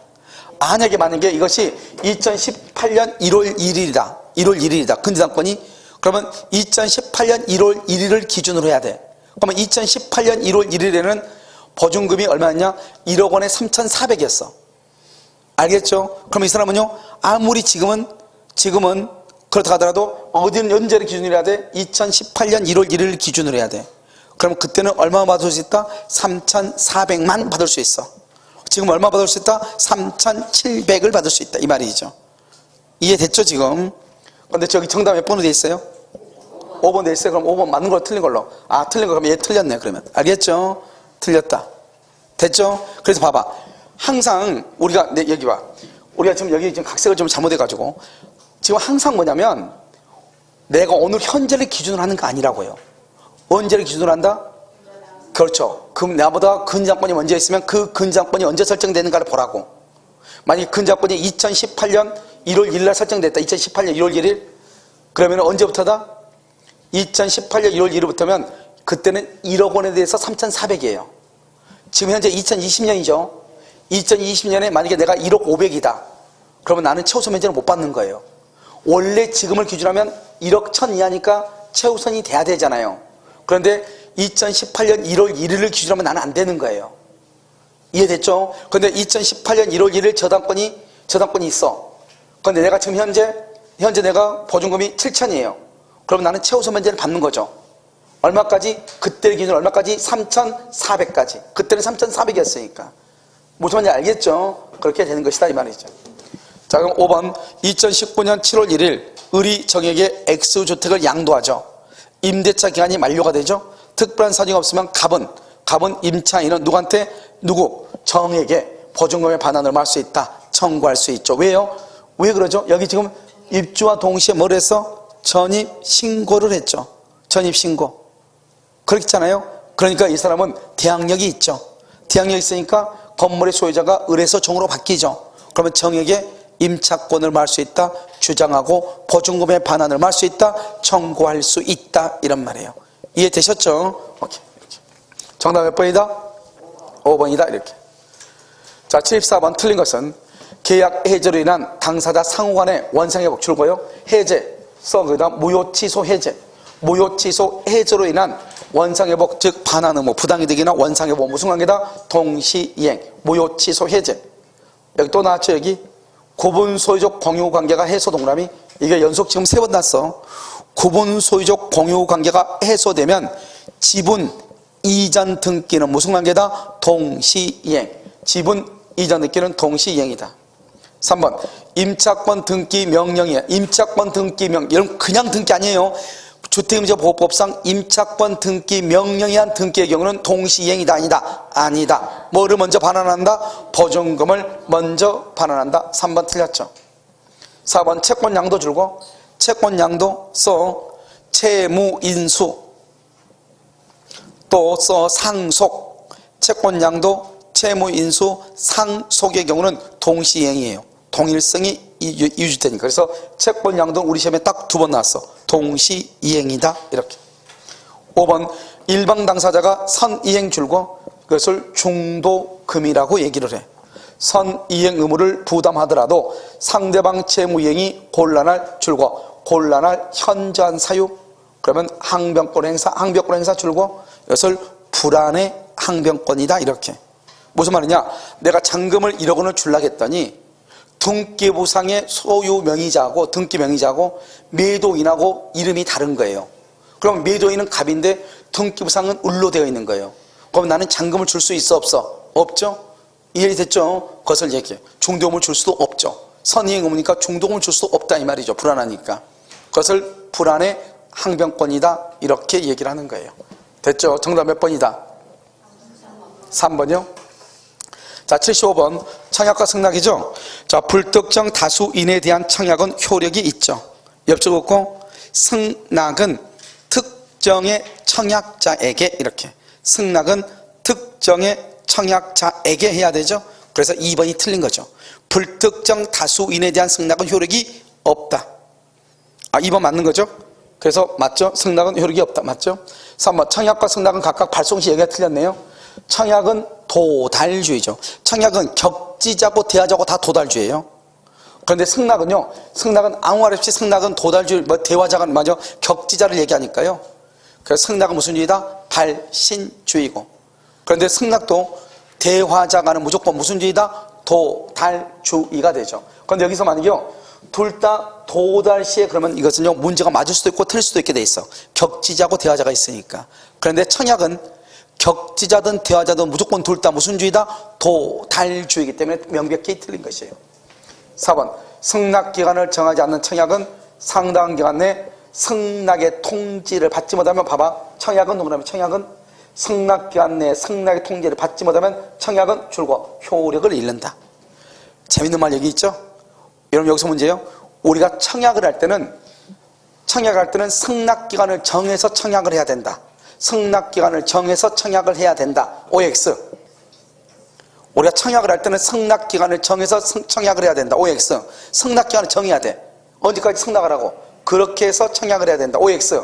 만약에 이것이 2018년 1월 1일이다 1월 1일이다 근저당권이, 그러면 2018년 1월 1일을 기준으로 해야 돼. 그러면 2018년 1월 1일에는 보증금이 얼마였냐? 1억 원에 3400이었어. 알겠죠? 그럼 이 사람은요, 아무리 지금은 그렇다 하더라도 어디는 언제를 기준으로 해야 돼? 2018년 1월 1일 기준으로 해야 돼. 그럼 그때는 얼마 받을 수 있다? 3400만 받을 수 있어. 지금 얼마 받을 수 있다? 3700을 받을 수 있다 이 말이죠. 이해됐죠 지금? 근데 저기 정답 몇 번으로 돼 있어요? 5번 돼 있어요. 그럼 5번 맞는 걸로 틀린 걸로. 틀린 거 그러면 얘 틀렸네 그러면. 알겠죠? 틀렸다. 됐죠? 그래서 봐봐. 항상 우리가 여기 봐. 우리가 지금 여기 각색을 좀 잘못해 가지고 지금 항상 뭐냐면 내가 오늘 현재를 기준으로 하는 거 아니라고요. 언제를 기준으로 한다? 그렇죠. 그럼 나보다 근저당권이 먼저 있으면 그 근저당권이 언제 설정되는가를 보라고. 만약에 근저당권이 2018년 1월 1일 날 설정됐다. 2018년 1월 1일? 그러면 언제부터다? 2018년 1월 1일부터면 그때는 1억 원에 대해서 3400이에요. 지금 현재 2020년이죠. 2020년에 만약에 내가 1억 500이다. 그러면 나는 최우선 면제를 못 받는 거예요. 원래 지금을 기준하면 1억 1000 이하니까 최우선이 돼야 되잖아요. 그런데 2018년 1월 1일을 기준으로 하면 나는 안 되는 거예요. 이해됐죠? 근데 2018년 1월 1일 저당권이 있어. 근데 내가 지금 현재 내가 보증금이 7000이에요. 그러면 나는 최우선 면제를 받는 거죠. 얼마까지? 그때 기준으로 얼마까지? 3400까지. 그때는 3400이었으니까. 무슨 말인지 알겠죠? 그렇게 되는 것이다 이 말이죠. 자, 그럼 5번 2019년 7월 1일 을이 정에게 X주택을 양도하죠. 임대차 기간이 만료가 되죠. 특별한 사정이 없으면 갑은 임차인은 누구한테? 정에게 보증금의 반환을 할 수 있다. 청구할 수 있죠. 왜요? 왜 그러죠? 여기 지금 입주와 동시에 뭘 해서? 전입신고를 했죠. 전입신고. 그렇잖아요. 그러니까 이 사람은 대항력이 있죠. 대항력이 있으니까 건물의 소유자가 을에서 정으로 바뀌죠. 그러면 정에게 임차권을 말할 수 있다. 주장하고 보증금의 반환을 말할 수 있다. 청구할 수 있다. 이런 말이에요. 이해되셨죠? 오케이. 정답 몇 번이다? 5번이다. 이렇게. 자, 74번 틀린 것은 계약 해제로 인한 당사자 상호간의 원상회복 줄고요. 해제. 그다음 무효 취소 해제. 무효 취소 해제로 인한 원상회복 즉 반환 의무 부당이득이나 원상회복 무슨 관계다? 동시이행. 무효 취소 해제. 여기 또 나왔죠. 여기 구분 소유적 공유 관계가 해소 동그라미. 이게 연속 지금 3번 났어. 구분 소유적 공유 관계가 해소되면 지분 이전 등기는 무슨 관계다? 동시이행. 지분 이전 등기는 동시이행이다. 3번 임차권 등기 명령이야. 임차권 등기 명령. 여러분 그냥 등기 아니에요. 주택임대보호법상 임차권 등기 명령에 한 등기의 경우는 동시이행이다. 아니다. 뭐를 먼저 반환한다? 보증금을 먼저 반환한다. 3번 틀렸죠. 4번 채권양도 줄고 채권양도 채무인수 또 상속. 채권양도 채무인수 상속의 경우는 동시이행이에요. 동일성이 유지되니까. 그래서 채권양도는 우리 시험에 딱 2번 나왔어. 동시이행이다. 이렇게. 5번 일방 당사자가 선이행 줄고 그것을 중도금이라고 얘기를 해. 선이행 의무를 부담하더라도 상대방 채무이행이 곤란할 줄고 곤란할 현저한 사유 그러면 항변권 행사 줄고 이것을 불안의 항변권이다. 이렇게. 무슨 말이냐? 내가 잔금을 1억 원을 주려고 했더니 등기부상의 소유 명의자하고 등기 명의자하고 매도인하고 이름이 다른 거예요. 그럼 매도인은 갑인데 등기부상은 을로 되어 있는 거예요. 그럼 나는 잔금을 줄 수 있어 없어? 없죠? 이해됐죠? 그것을 얘기해. 중도금을 줄 수도 없죠. 선이행 의무니까 중도금을 줄 수 없다 이 말이죠. 불안하니까. 그것을 불안의 항변권이다 이렇게 얘기를 하는 거예요. 됐죠? 정답 몇 번이다? 3번이요? 자, 75번 청약과 승낙이죠. 자, 불특정 다수인에 대한 청약은 효력이 있죠. 옆줄 긋고 승낙은 특정의 청약자에게 이렇게. 승낙은 특정의 청약자에게 해야 되죠. 그래서 2번이 틀린 거죠. 불특정 다수인에 대한 승낙은 효력이 없다. 2번 맞는 거죠? 그래서 맞죠? 승낙은 효력이 없다. 맞죠? 3번 청약과 승낙은 각각 발송시 얘기가 틀렸네요. 청약은 도달주의죠. 청약은 격지자고 대화자고 다 도달주의예요. 그런데 승낙은요, 승낙은 아무 말 없이 승낙은 도달주의, 대화자가 맞아 격지자를 얘기하니까요. 그래서 승낙은 무슨 주의다? 발신주의고. 그런데 승낙도 대화자가는 무조건 무슨 주의다? 도달주의가 되죠. 그런데 여기서 만약에요, 둘 다 도달시에 그러면 이것은요, 문제가 맞을 수도 있고 틀릴 수도 있게 돼 있어. 격지자고 대화자가 있으니까. 그런데 청약은 격지자든 대화자든 무조건 둘 다 무슨 주의다? 도달주의이기 때문에 명백히 틀린 것이에요. 4번 승낙기간을 정하지 않는 청약은 상당한 기간 내 승낙의 통지를 받지 못하면, 봐봐, 청약은 뭐냐면 청약은 승낙기간 내 승낙의 통지를 받지 못하면 청약은 줄고 효력을 잃는다. 재밌는 말 여기 있죠? 여러분 여기서 문제예요. 우리가 청약을 할 때는 승낙기간을 정해서 청약을 해야 된다. 승낙기간을 정해서 청약을 해야 된다. OX. 우리가 청약을 할 때는 승낙기간을 정해서 청약을 해야 된다. OX. 승낙기간을 정해야 돼. 언제까지 승낙을 하고 그렇게 해서 청약을 해야 된다. OX.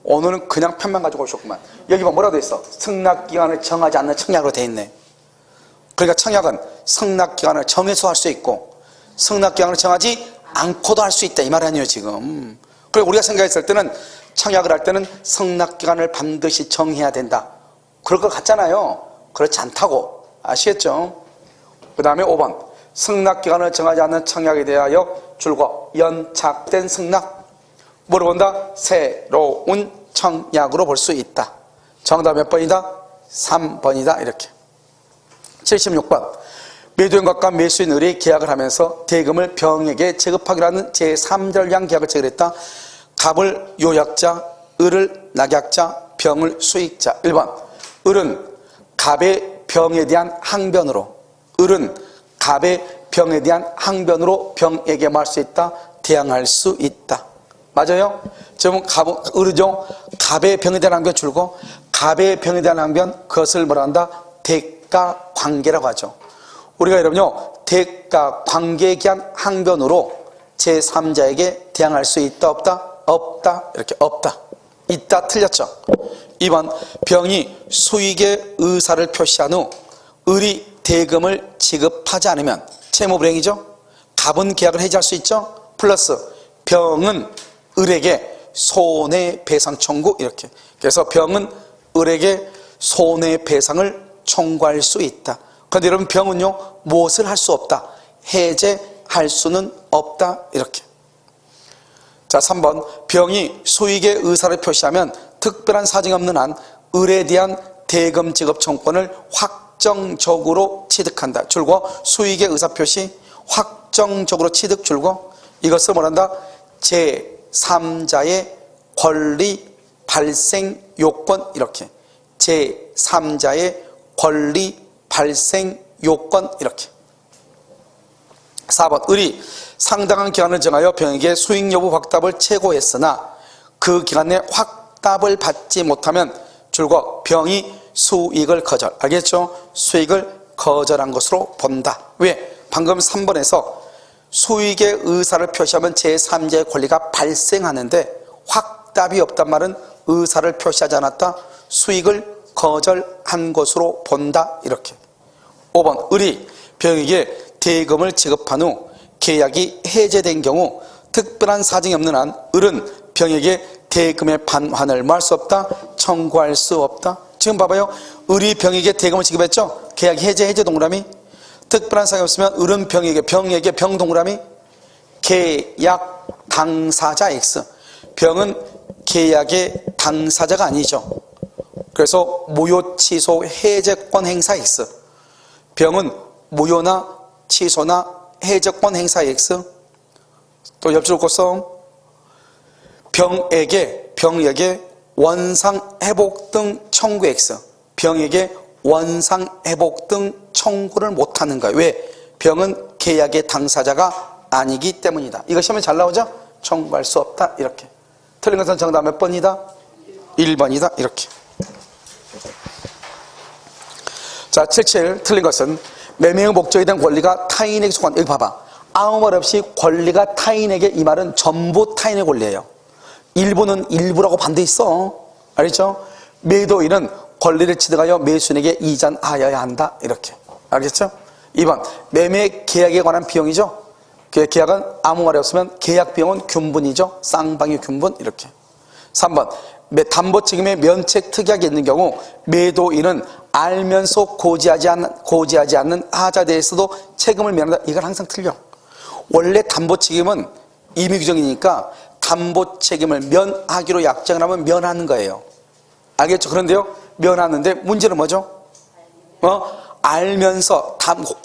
오늘은 그냥 편만 가지고 오셨구만. 여기 봐, 뭐라고 돼 있어? 승낙기간을 정하지 않는 청약으로 돼 있네. 그러니까 청약은 승낙기간을 정해서 할 수 있고 승낙기간을 정하지 않고도 할 수 있다, 이 말이 아니에요 지금. 그리고 우리가 생각했을 때는 청약을 할 때는 승낙기간을 반드시 정해야 된다, 그럴 것 같잖아요. 그렇지 않다고. 아시겠죠? 그 다음에 5번 승낙기간을 정하지 않는 청약에 대하여 줄거 연착된 승낙 물어본다. 새로운 청약으로 볼 수 있다. 정답 몇 번이다? 3번이다. 이렇게. 76번 매도인과 매수인들이 계약을 하면서 대금을 병에게 지급하기로 는 제3전량 계약을 체결했다. 갑을 요약자, 을을 낙약자, 병을 수익자. 1번 을은 갑의 병에 대한 항변으로, 을은 갑의 병에 대한 항변으로 병에게 말 수 있다. 대항할 수 있다. 맞아요? 지금 을이죠. 갑의 병에 대한 항변 줄고, 갑의 병에 대한 항변, 그것을 뭐라 한다? 대가 관계라고 하죠. 우리가 여러분요, 대가 관계에 대한 항변으로 제3자에게 대항할 수 있다, 없다? 없다. 이렇게 없다. 있다. 틀렸죠? 2번 병이 수익의 의사를 표시한 후 을이 대금을 지급하지 않으면 채무불이행이죠. 갑은 계약을 해지할 수 있죠. 플러스 병은 을에게 손해배상 청구. 이렇게. 그래서 병은 을에게 손해배상을 청구할 수 있다. 그런데 여러분 병은요, 무엇을 할 수 없다? 해제할 수는 없다. 이렇게. 자, 3번 병이 수익의 의사를 표시하면 특별한 사정이 없는 한 을에 대한 대금 지급 청구권을 확정적으로 취득한다. 줄고 수익의 의사 표시 확정적으로 취득. 줄고 이것을 뭐란다? 제3자의 권리 발생 요건. 이렇게. 제3자의 권리 발생 요건. 이렇게. 4번 을이 상당한 기간을 정하여 병에게 수익 여부 확답을 che고했으나 그 기간 내 확답을 받지 못하면 줄거 병이 수익을 거절. 알겠죠? 수익을 거절한 것으로 본다. 왜? 방금 3번에서 수익의 의사를 표시하면 제3자의 권리가 발생하는데 확답이 없단 말은 의사를 표시하지 않았다. 수익을 거절한 것으로 본다. 이렇게. 5번 을이 병에게 대금을 지급한 후 계약이 해제된 경우 특별한 사정이 없는 한 을은 병에게 대금의 반환을 뭐 할 수 없다? 청구할 수 없다. 지금 봐봐요. 을이 병에게 대금을 지급했죠. 계약 해제 동그라미. 특별한 사정이 없으면 을은 병에게 병 동그라미. 계약 당사자 X. 병은 계약의 당사자가 아니죠. 그래서 무효 취소 해제권 행사 X. 병은 무효나 취소나 해제권 행사 X. 또 옆줄 긋고 병에게 원상 회복 등 청구 X. 병에게 원상 회복 등 청구를 못하는 거예요. 왜? 병은 계약의 당사자가 아니기 때문이다. 이거 시험에 잘 나오죠? 청구할 수 없다. 이렇게. 틀린 것은 정답 몇 번이다? 1번이다. 이렇게. 자, 77 틀린 것은 매매의 목적에 대한 권리가 타인에게 속한. 여기 봐봐. 아무 말 없이 권리가 타인에게, 이 말은 전부 타인의 권리예요. 일부는 일부라고 반대 있어. 알겠죠? 매도인은 권리를 취득하여 매수인에게 이전하여야 한다. 이렇게. 알겠죠? 2번, 매매 계약에 관한 비용이죠. 계약은 아무 말이 없으면 계약 비용은 균분이죠. 쌍방의 균분. 이렇게. 3번, 담보 책임의 면책 특약이 있는 경우 매도인은 알면서 고지하지 않는 하자에 대해서도 책임을 면한다. 이건 항상 틀려. 원래 담보 책임은 임의 규정이니까 담보 책임을 면하기로 약정을 하면 면하는 거예요. 알겠죠? 그런데요, 면하는데 문제는 뭐죠? 알면서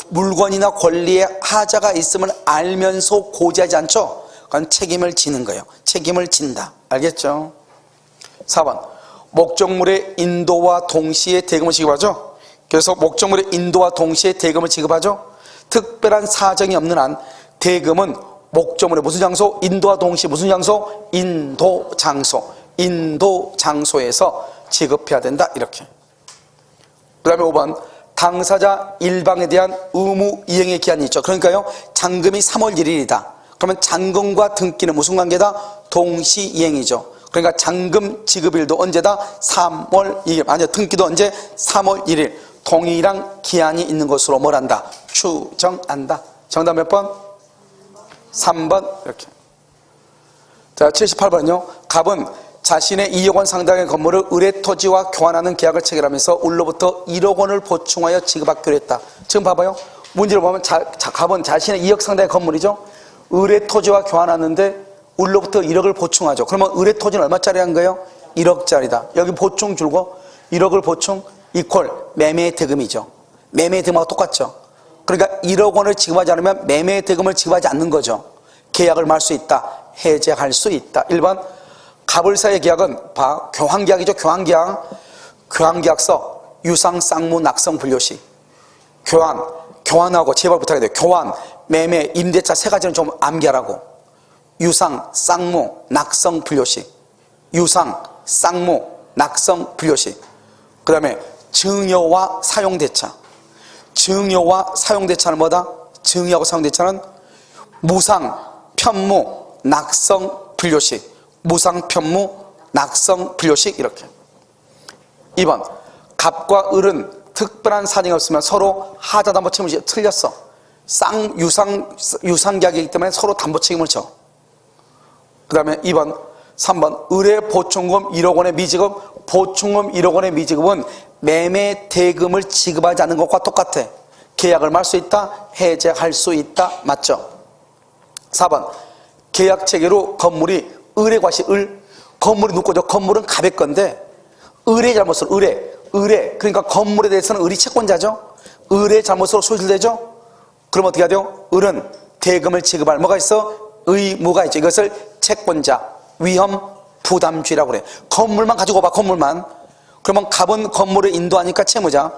물건이나 권리에 하자가 있음을 알면서 고지하지 않죠? 그건 책임을 지는 거예요. 책임을 진다. 알겠죠? 4번, 목적물의 인도와 동시에 대금을 지급하죠. 그래서 목적물의 인도와 동시에 대금을 지급하죠. 특별한 사정이 없는 한 대금은 목적물의 무슨 장소? 인도와 동시에 무슨 장소? 인도 장소. 인도 장소에서 지급해야 된다. 이렇게. 그 다음에 5번, 당사자 일방에 대한 의무 이행의 기한이 있죠. 그러니까요, 잔금이 3월 1일이다. 그러면 잔금과 등기는 무슨 관계다? 동시 이행이죠. 그러니까 잔금 지급일도 언제다? 3월 2일. 아니요, 등기도 언제? 3월 1일. 동일한 기한이 있는 것으로 뭘 한다? 추정한다. 정답 몇 번? 3번. 이렇게. 자, 78번은요. 갑은 자신의 2억 원 상당의 건물을 의뢰토지와 교환하는 계약을 체결하면서 을로부터 1억 원을 보충하여 지급받기로 했다. 지금 봐봐요. 문제를 보면 갑은 자신의 2억 상당의 건물이죠. 의뢰토지와 교환하는데 을로부터 1억을 보충하죠. 그러면 의뢰토지는 얼마짜리 한 거예요? 1억짜리다. 여기 보충 줄고 1억을 보충 이퀄 매매 대금이죠. 매매 대금하고 똑같죠. 그러니까 1억 원을 지급하지 않으면 매매 대금을 지급하지 않는 거죠. 계약을 말 수 있다. 해제할 수 있다. 1번, 갑을사의 계약은 교환계약이죠. 교환계약서 유상, 쌍무, 낙성, 분료시. 교환하고 제발 부탁해야 돼요. 교환, 매매, 임대차 세 가지는 좀 암기하라고. 유상, 쌍무, 낙성, 분료시. 유상, 쌍무, 낙성, 분료시. 그 다음에 증여와 사용대차. 증여와 사용대차는 뭐다? 증여하고 사용대차는 무상, 편무, 낙성, 분료시. 무상, 편무, 낙성, 분료식. 이렇게. 2번, 갑과 을은 특별한 사정이 없으면 서로 하자 담보 책임을 틀렸어. 유상계약이기 때문에 서로 담보 책임을 져. 그 다음에 2번, 3번, 의뢰 보충금 1억 원의 미지급. 보충금 1억 원의 미지급은 매매 대금을 지급하지 않는 것과 똑같아. 계약을 말 수 있다. 해제할 수 있다. 맞죠? 4번, 계약 체계로 건물이 의뢰과시 건물이 누구죠? 건물은 갑의 건데 의뢰 잘못으로 의뢰 그러니까 건물에 대해서는 을이 채권자죠. 의뢰 잘못으로 소실되죠. 그럼 어떻게 해야 돼요? 을은 대금을 지급할 뭐가 있어? 의무가 있죠. 이것을 채권자 위험 부담주의라고 그래. 건물만 가지고 봐. 건물만. 그러면 갑은 건물을 인도하니까 채무자,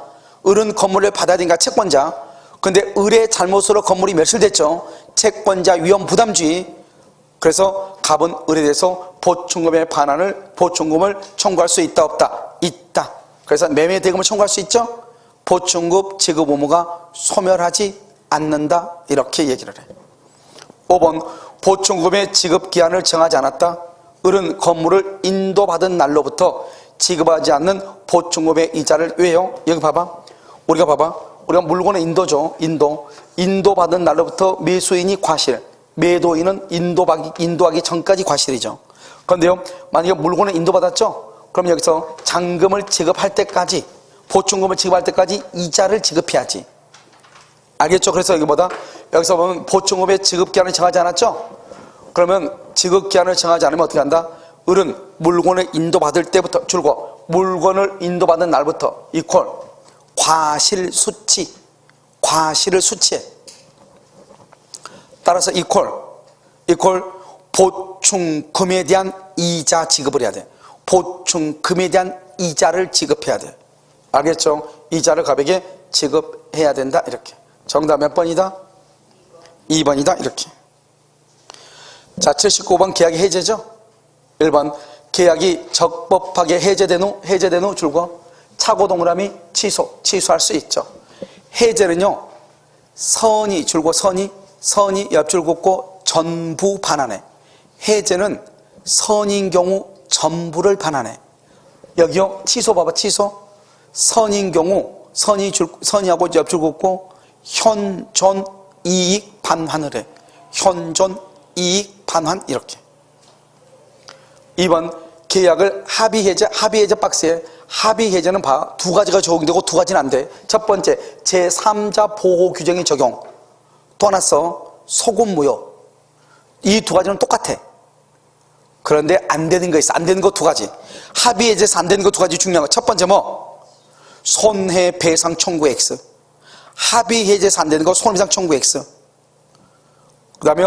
을은 건물을 받아야 되니까 채권자. 근데 을의 잘못으로 건물이 멸실됐죠. 채권자 위험 부담주의. 그래서 갑은 을에 대해서 보충금의 보충금을 청구할 수 있다 없다? 있다. 그래서 매매 대금을 청구할 수 있죠. 보충금 지급 의무가 소멸하지 않는다. 이렇게 얘기를 해. 5번, 보충금의 지급 기한을 정하지 않았다. 을은 건물을 인도받은 날로부터 지급하지 않는 보충금의 이자를 왜요? 여기 봐봐. 우리가 물건의 인도죠. 인도받은 날로부터 매수인이 과실, 매도인은 인도하기 전까지 과실이죠. 그런데요, 만약에 물건을 인도받았죠? 그럼 여기서 잔금을 지급할 때까지, 보충금을 지급할 때까지 이자를 지급해야지. 알겠죠? 그래서 여기 여기서 보면 보충금의 지급기한을 정하지 않았죠? 그러면 지급기한을 정하지 않으면 어떻게 한다? 을은 물건을 인도받을 때부터 줄고 물건을 인도받은 날부터 이퀄 과실을 수치해. 따라서 이퀄 보충금에 대한 이자 지급을 해야 돼. 보충금에 대한 이자를 지급해야 돼. 알겠죠? 이자를 갑에게 지급해야 된다. 이렇게. 정답 몇 번이다? 2번이다. 이렇게. 자, 79번 계약의 해제죠? 1번 계약이 적법하게 해제된 후 줄고 차고 동그라미 취소할 수 있죠. 해제는요, 선이 선이 옆줄 긋고 전부 반환해. 해제는 선인 경우 전부를 반환해. 여기요, 취소 봐봐, 취소. 선인 경우 선이하고 옆줄 긋고 현존 이익 반환을 해. 현존 이익 반환 이렇게. 2번 계약을 합의해제. 합의해제 박스에 합의해제는 봐. 두 가지가 적용되고 두 가지는 안 돼. 첫 번째 제3자 보호 규정이 적용. 또 하나 써 소급무효. 이 두 가지는 똑같아. 그런데 안 되는 거 있어. 안 되는 거 두 가지. 합의해제에서 안 되는 거 두 가지 중요한 거. 첫 번째 뭐? 손해배상 청구 X. 합의해제에서 안 되는 거 손해배상 청구 X. 그 다음에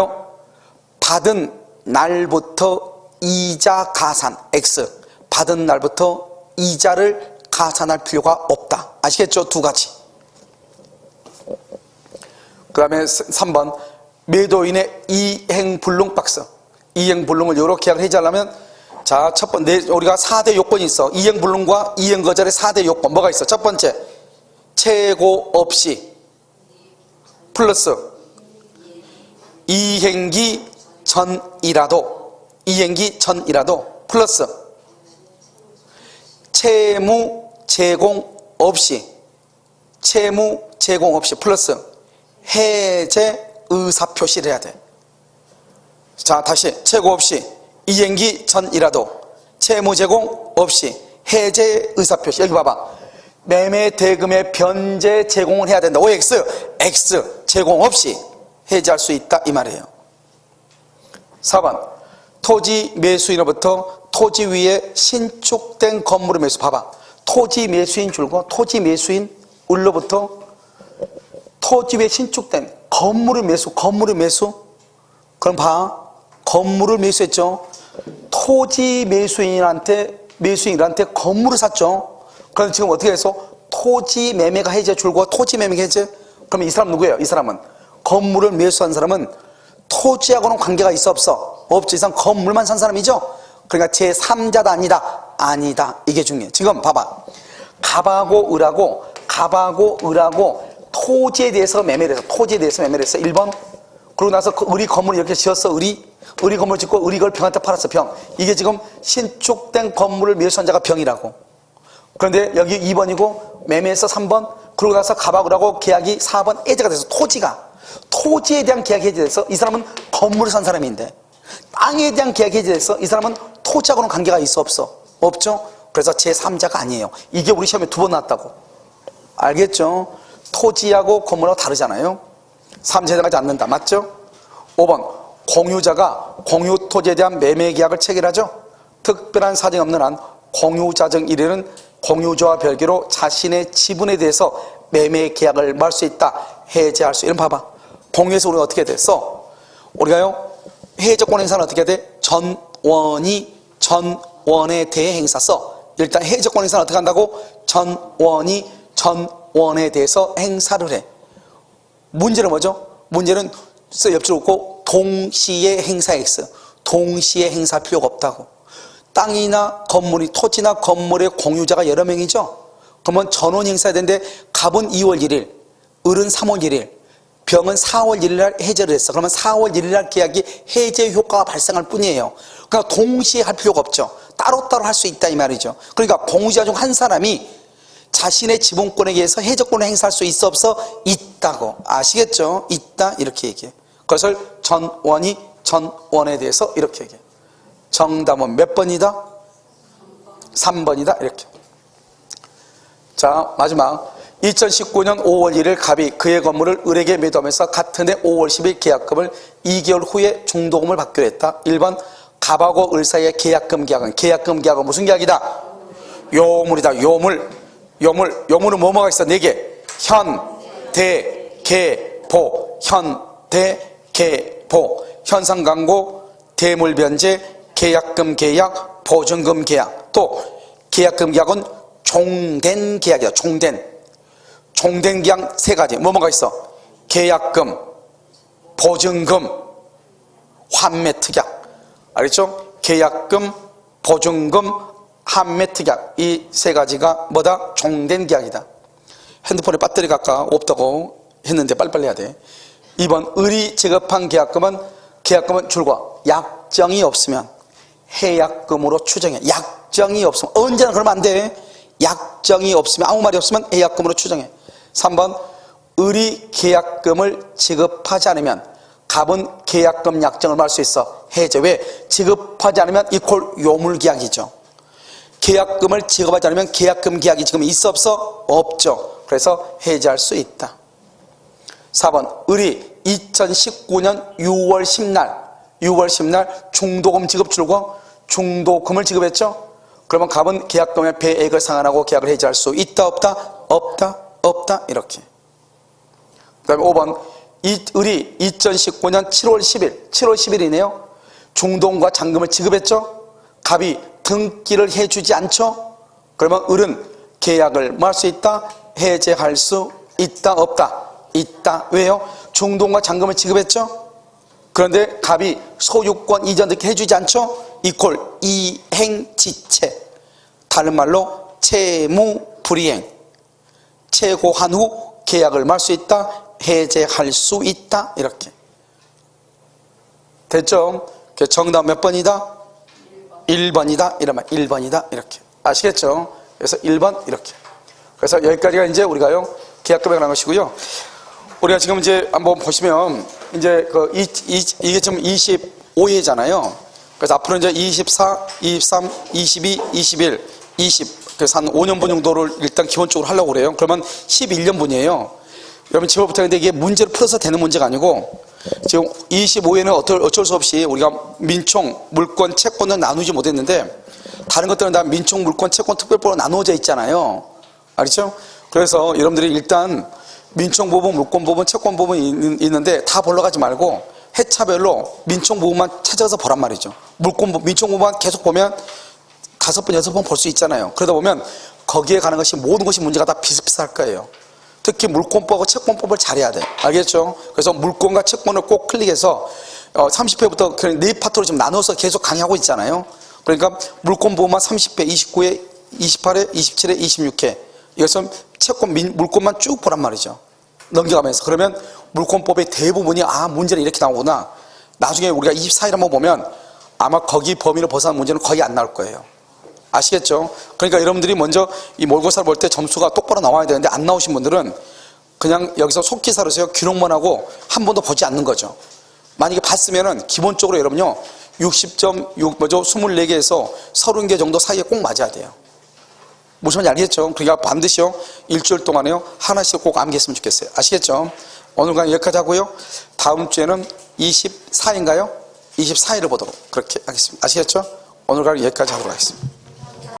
받은 날부터 이자 가산 X. 받은 날부터 이자를 가산할 필요가 없다. 아시겠죠? 두 가지. 그 다음에 3번 매도인의 이행불능 박스. 이행불능을 이렇게 계약을 해제하려면, 자, 첫 번째 우리가 4대 요건이 있어. 이행불능과 이행거절의 4대 요건 뭐가 있어? 첫 번째 최고 없이 플러스 이행기 전이라도 플러스 채무 제공 없이 플러스 해제 의사표시를 해야 돼. 자, 다시 최고 없이 이행기 전이라도 채무 제공 없이 해제 의사표시. 여기 봐봐. 매매 대금의 변제 제공을 해야 된다. OX X 제공 없이 해제할 수 있다 이 말이에요. 4번 토지 매수인으로부터 토지 위에 신축된 건물을 매수. 봐봐. 토지 매수인 줄고 토지 매수인 을로부터 토지 위에 신축된 건물을 매수. 그럼 봐. 건물을 매수했죠. 토지 매수인한테 건물을 샀죠. 그럼 지금 어떻게 해서 토지 매매가 해제 줄고 토지 매매가 해제. 그러면 이 사람 누구예요? 이 사람은 건물을 매수한 사람은 토지하고는 관계가 있어 없어? 없지. 이 사람 건물만 산 사람이죠. 그러니까 제3자다 아니다. 이게 중요해. 지금 봐봐. 갑하고 을하고 토지에 대해서 매매를 했어. 1번. 그러고 나서 을이 건물을 이렇게 지었어. 을이 건물 짓고 을이 그걸 병한테 팔았어. 병. 이게 지금 신축된 건물을 매수한 자가 병이라고. 그런데 여기 2번이고 매매에서 3번. 그러고 나서 갑하고 을하고 계약이 4번 해제가 돼서 토지에 대한 계약이 해제돼서 이 사람은 건물을 산 사람인데, 땅에 대한 계약이 해제돼서 이 사람은 토지하고는 관계가 있어 없어? 없죠. 그래서 제3자가 아니에요. 이게 우리 시험에 2번 나왔다고. 알겠죠? 토지하고 건물하고 다르잖아요. 3자 해당하지 않는다. 맞죠? 5번 공유자가 공유 토지에 대한 매매 계약을 체결하죠. 특별한 사정이 없는 한 공유자정 1회는 공유자와 별개로 자신의 지분에 대해서 매매 계약을 말 수 있다. 해제할 수. 이런 봐봐. 공유에서 우리가 어떻게 됐어? 우리가요 해제권 행사는 어떻게 돼? 전원에 대해 행사 써. 일단 해제권 행사는 어떻게 한다고? 전원에 대해서 행사를 해. 문제는 뭐죠? 문제는 옆줄 긋고 동시에 행사 X. 동시에 행사할 필요가 없다고. 땅이나 건물이 토지나 건물의 공유자가 여러 명이죠. 그러면 전원 행사해야 되는데 갑은 2월 1일, 을은 3월 1일, 병은 4월 1일 날 해제를 했어. 그러면 4월 1일 날 계약이 해제 효과가 발생할 뿐이에요. 그러니까 동시에 할 필요가 없죠. 따로따로 할 수 있다 이 말이죠. 그러니까 공유자 중 한 사람이 자신의 지분권에 의해서 해제권을 행사할 수 있어 없어? 있다고. 아시겠죠? 있다 이렇게 얘기해. 그것을 전원에 대해서 이렇게 얘기해. 정답은 몇 번이다? 3번이다 이렇게. 자, 마지막 2019년 5월 1일 갑이 그의 건물을 을에게 매도하면서 같은 해 5월 10일 계약금을 2개월 후에 중도금을 받기로 했다. 1번 갑하고 을 사이의 계약금 계약은 무슨 계약이다? 요물이다. 요물은 뭐가 있어? 4개. 현, 대, 계, 보. 현, 대, 계, 보. 현상 광고, 대물 변제, 계약금 계약, 보증금 계약. 또 계약금 계약은 종된 계약이야. 종된 계약 3가지. 뭐가 있어? 계약금, 보증금, 환매 특약. 알겠죠? 계약금, 보증금, 환매 특약. 이 3가지가 뭐다? 종된 계약이다. 핸드폰에 배터리가 아까 없다고 했는데 빨리빨리 해야 돼. 2번 을이 지급한 계약금은 줄과 약정이 없으면 해약금으로 추정해. 약정이 없으면 언제나 그러면 안 돼. 약정이 없으면 아무 말이 없으면 해약금으로 추정해. 3번 을이 계약금을 지급하지 않으면 갑은 계약금 약정을 말 수 있어. 해제. 왜? 지급하지 않으면 이퀄 요물계약이죠. 계약금을 지급하지 않으면 계약금 계약이 지금 있어 없어? 없죠. 그래서 해제할 수 있다. 4번 을이 2019년 6월 10날 중도금 지급 줄과 중도금을 지급했죠. 그러면 갑은 계약금의 배액을 상환하고 계약을 해지할 수 있다 없다? 없다 이렇게. 그 다음에 5번 을이 2019년 7월 10일이네요 중도금과 잔금을 지급했죠. 갑이 등기를 해주지 않죠. 그러면 을은 계약을 뭐 할 수 있다? 해제할 수 있다 없다? 있다. 왜요? 중도금과 잔금을 지급했죠. 그런데 갑이 소유권 이전 등기 해주지 않죠. 이퀄 이행지체. 다른 말로 채무불이행. 채고한 후 계약을 말 수 있다? 해제할 수 있다. 이렇게. 됐죠? 정답 몇 번이다? 1번이다. 이러면 1번이다. 이렇게. 아시겠죠? 그래서 1번 이렇게. 그래서 여기까지가 이제 우리가요, 계약금에 관한 것이고요. 우리가 지금 이제 한번 보시면, 이제 이게 지금 25회잖아요. 그래서 앞으로 이제 24, 23, 22, 21, 20. 그래서 한 5년분 정도를 일단 기본적으로 하려고 그래요. 그러면 11년분이에요. 여러분 집어부터 근데 이게 문제를 풀어서 되는 문제가 아니고, 지금 25회는 어쩔 수 없이 우리가 민총, 물권, 채권은 나누지 못했는데, 다른 것들은 다 민총, 물권, 채권, 특별법으로 나누어져 있잖아요. 알겠죠? 그래서 여러분들이 일단 민총 부분, 물권 부분, 채권 부분이 있는데 다 보러 가지 말고 회차별로 민총 부분만 찾아서 보란 말이죠. 민총 부분만 계속 보면 5번, 6번 볼 수 있잖아요. 그러다 보면 거기에 가는 것이 모든 것이 문제가 다 비슷비슷할 거예요. 특히 물권법과 채권법을 잘해야 돼. 알겠죠? 그래서 물권과 채권을 꼭 클릭해서 30회부터 그냥 4파트로 지금 나눠서 계속 강의하고 있잖아요. 그러니까 물권 부분만 30회, 29회, 28회, 27회, 26회. 이것은 채권, 물권만 쭉 보란 말이죠. 넘겨가면서. 그러면 물권법의 대부분이 문제는 이렇게 나오구나. 나중에 우리가 24일 한번 보면 아마 거기 범위를 벗어난 문제는 거의 안 나올 거예요. 아시겠죠? 그러니까 여러분들이 먼저 이 모의고사를 볼 때 점수가 똑바로 나와야 되는데 안 나오신 분들은 그냥 여기서 속기사로서요, 기록만 하고 한 번도 보지 않는 거죠. 만약에 봤으면은 기본적으로 여러분요, 24개에서 30개 정도 사이에 꼭 맞아야 돼요. 무슨 말인지 알겠죠? 그러니까 반드시요, 일주일 동안에요, 하나씩 꼭 암기했으면 좋겠어요. 아시겠죠? 오늘 강의 여기까지 하고요. 다음 주에는 24일인가요? 24일을 보도록 그렇게 하겠습니다. 아시겠죠? 오늘 강의 여기까지 하도록 하겠습니다.